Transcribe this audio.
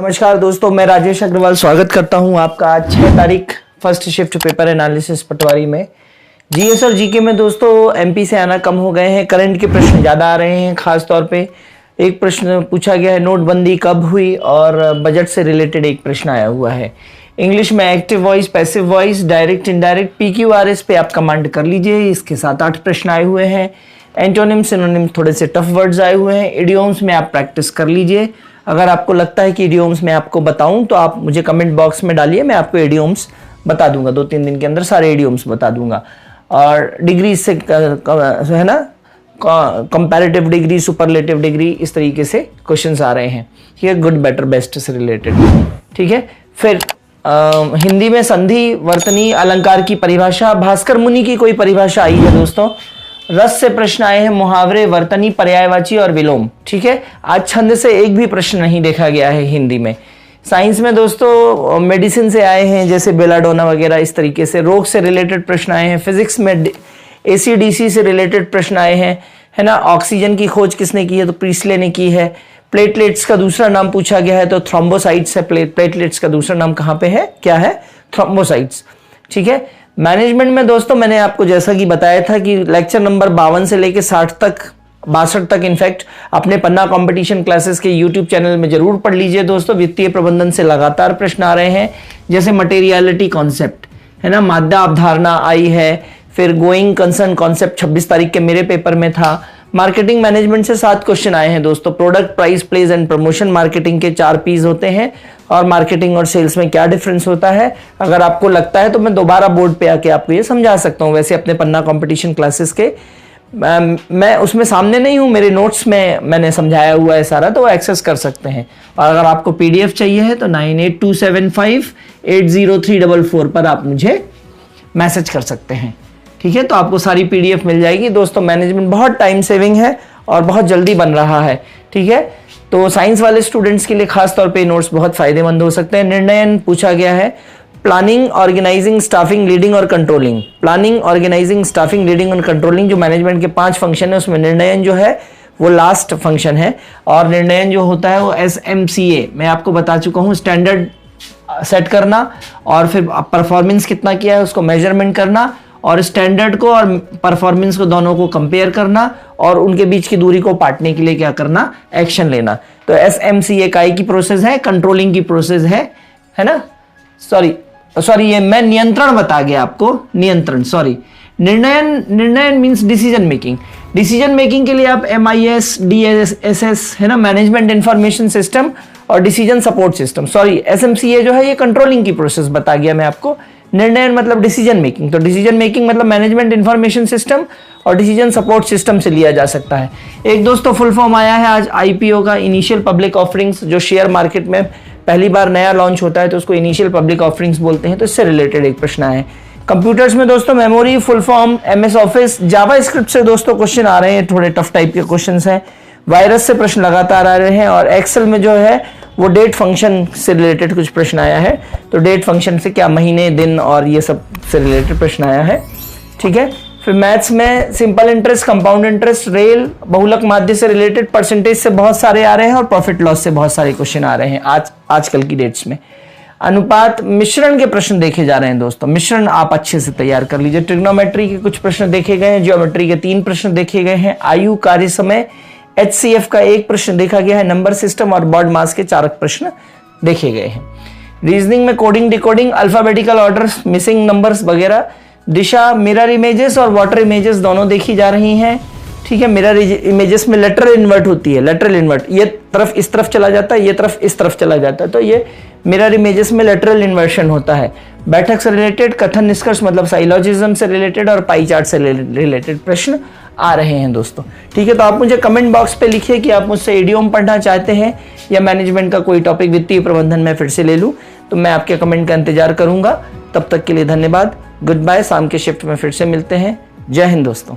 नमस्कार दोस्तों, मैं राजेश अग्रवाल स्वागत करता हूं आपका आज 6 तारीख फर्स्ट शिफ्ट पेपर एनालिसिस पटवारी में। जीएस और जीके में दोस्तों एमपी से आना कम हो गए हैं, करंट के प्रश्न ज़्यादा आ रहे हैं। खास तौर पे एक प्रश्न पूछा गया है, नोटबंदी कब हुई, और बजट से रिलेटेड एक प्रश्न आया हुआ है। इंग्लिश में active voice, passive voice, direct indirect, PQRS पे आप कमांड कर लीजिए। इसके 7-8 प्रश्न आए हुए हैं। एंटोनिम सिनोनिम थोड़े से टफ वर्ड्स आए हुए हैं। इडियोम्स में आप प्रैक्टिस कर लीजिए। अगर आपको लगता है कि इडियोम्स में आपको बताऊं तो आप मुझे कमेंट बॉक्स में डालिए, मैं आपको इडियोम्स बता दूंगा। 2-3 दिन के अंदर सारे इडियोम्स बता दूंगा। और डिग्री से है ना, कंपैरेटिव डिग्री, सुपरलेटिव डिग्री, इस तरीके से क्वेश्चंस आ रहे हैं। ठीक है, गुड बेटर बेस्ट से रिलेटेड। ठीक है, फिर हिंदी में संधि, वर्तनी, अलंकार की परिभाषा, भास्कर मुनि की कोई परिभाषा आई है दोस्तों। रस से प्रश्न आए हैं, मुहावरे, वर्तनी, पर्यायवाची और विलोम। ठीक है, आज छंद से एक भी प्रश्न नहीं देखा गया है हिंदी में। साइंस में दोस्तों मेडिसिन से आए हैं, जैसे बेलाडोना वगैरह, इस तरीके से रोग से रिलेटेड प्रश्न आए हैं। फिजिक्स में ACDC से रिलेटेड प्रश्न आए हैं, है ना। ऑक्सीजन की खोज किसने की है, तो प्रीस्ले ने की है। प्लेटलेट्स का दूसरा नाम पूछा गया है, तो थ्रोम्बोसाइट्स है। प्लेटलेट्स का दूसरा नाम कहाँ पे है, क्या है, थ्रोम्बोसाइट्स। ठीक है, मैनेजमेंट में दोस्तों मैंने आपको जैसा कि बताया था कि लेक्चर नंबर 52 से लेके 62 तक इनफैक्ट अपने पन्ना कंपटीशन क्लासेस के यूट्यूब चैनल में जरूर पढ़ लीजिए दोस्तों। वित्तीय प्रबंधन से लगातार प्रश्न आ रहे हैं, जैसे मटेरियलिटी कॉन्सेप्ट, है ना, मादा अवधारणा आई है। फिर गोइंग कंसर्न कॉन्सेप्ट 26 तारीख के मेरे पेपर में था। मार्केटिंग मैनेजमेंट से 7 क्वेश्चन आए हैं दोस्तों। Product, price, place and promotion, marketing के 4 P's होते हैं, और मार्केटिंग और सेल्स में क्या डिफरेंस होता है। अगर आपको लगता है तो मैं दोबारा बोर्ड पे आके आपको ये समझा सकता हूँ। वैसे अपने पन्ना कंपटीशन क्लासेस के मैं उसमें सामने नहीं हूँ, मेरे नोट्स में मैंने समझाया हुआ है सारा, तो वो एक्सेस कर सकते हैं। और अगर आपको PDF चाहिए है तो 9827580344 पर आप मुझे मैसेज कर सकते हैं। ठीक है, तो आपको सारी PDF मिल जाएगी दोस्तों। मैनेजमेंट बहुत टाइम सेविंग है और बहुत जल्दी बन रहा है। ठीक है, तो साइंस वाले स्टूडेंट्स के लिए खास तौर पे नोट्स बहुत फायदेमंद हो सकते हैं। निर्णयन पूछा गया है, प्लानिंग, ऑर्गेनाइजिंग, स्टाफिंग, लीडिंग और controlling. Planning, organising, staffing, leading और कंट्रोलिंग जो मैनेजमेंट के 5 फंक्शन है, उसमें निर्णयन जो है वो लास्ट फंक्शन है। और निर्णयन जो होता है वो SMCA मैं आपको बता चुका हूँ, स्टैंडर्ड सेट करना, और फिर परफॉर्मेंस कितना किया है उसको मेजरमेंट करना, और स्टैंडर्ड को और परफॉर्मेंस को दोनों को कंपेयर करना, और उनके बीच की दूरी को पाटने के लिए क्या करना, एक्शन लेना। तो SMCA काई की प्रोसेस है, कंट्रोलिंग की प्रोसेस है ना। सॉरी ये मैं नियंत्रण बता गया आपको, नियंत्रण, सॉरी। निर्णयन means decision making. Decision making के लिए आप MIS, DSS, है ना, मैनेजमेंट इंफॉर्मेशन सिस्टम और decision support system. Sorry, SMCA जो है ये कंट्रोलिंग की प्रोसेस बता गया मैं आपको। निर्णयन मतलब डिसीजन मेकिंग, तो डिसीजन मेकिंग मतलब मैनेजमेंट इंफॉर्मेशन सिस्टम और डिसीजन सपोर्ट सिस्टम से लिया जा सकता है। एक दोस्तों फुल फॉर्म आया है आज IPO का, इनिशियल पब्लिक ऑफरिंग्स। जो शेयर मार्केट में पहली बार नया लॉन्च होता है तो उसको इनिशियल पब्लिक ऑफरिंग्स बोलते हैं। तो इससे रिलेटेड एक प्रश्न है। कंप्यूटर्स में दोस्तों memory, full form, MS office, JavaScript से दोस्तों क्वेश्चन आ रहे हैं, थोड़े टफ टाइप के क्वेश्चन हैं। वायरस से प्रश्न लगातार आ रहे हैं, और एक्सेल में जो है वो डेट फंक्शन से रिलेटेड कुछ प्रश्न आया है। तो डेट फंक्शन से क्या महीने, दिन और ये सब से रिलेटेड प्रश्न आया है। ठीक है, फिर मैथ्स में simple interest, compound interest, rail, बहुलक माध्य से रिलेटेड परसेंटेज से बहुत सारे आ रहे हैं, और प्रॉफिट लॉस से बहुत सारे क्वेश्चन आ रहे हैं आजकल की डेट्स में। अनुपात, मिश्रण के प्रश्न देखे जा रहे हैं दोस्तों। मिश्रण आप अच्छे से तैयार कर लीजिए। ट्रिग्नोमेट्री के कुछ प्रश्न देखे गए हैं, ज्योमेट्री के 3 प्रश्न देखे गए हैं, आयु, कार्य समय, HCF का 1 प्रश्न देखा गया है, नंबर सिस्टम और बॉड मास के 4 प्रश्न देखे गए हैं। रीजनिंग में coding, decoding, alphabetical orders, missing numbers वगैरह, दिशा, मिरर इमेजेस और वाटर इमेजेस दोनों देखी जा रही हैं। ठीक है, मिरर इमेजेस में लेटरल इन्वर्ट होती है, लेटरल इन्वर्ट, ये तरफ इस तरफ चला जाता है, ये तरफ इस तरफ चला जाता है, तो ये मिरर इमेजेस में लेटरल इन्वर्शन होता है। बैठक से रिलेटेड, कथन निष्कर्ष मतलब साइलोजिज्म से रिलेटेड, और पाई चार्ट से रिलेटेड प्रश्न आ रहे हैं दोस्तों। ठीक है, तो आप मुझे कमेंट बॉक्स पे लिखिए कि आप मुझसे इडियोम पढ़ना चाहते हैं या मैनेजमेंट का कोई टॉपिक, वित्तीय प्रबंधन में फिर से ले लूं, तो मैं आपके कमेंट का इंतजार करूंगा। तब तक के लिए धन्यवाद, गुड बाय। शाम के शिफ्ट में फिर से मिलते हैं। जय हिंद दोस्तों।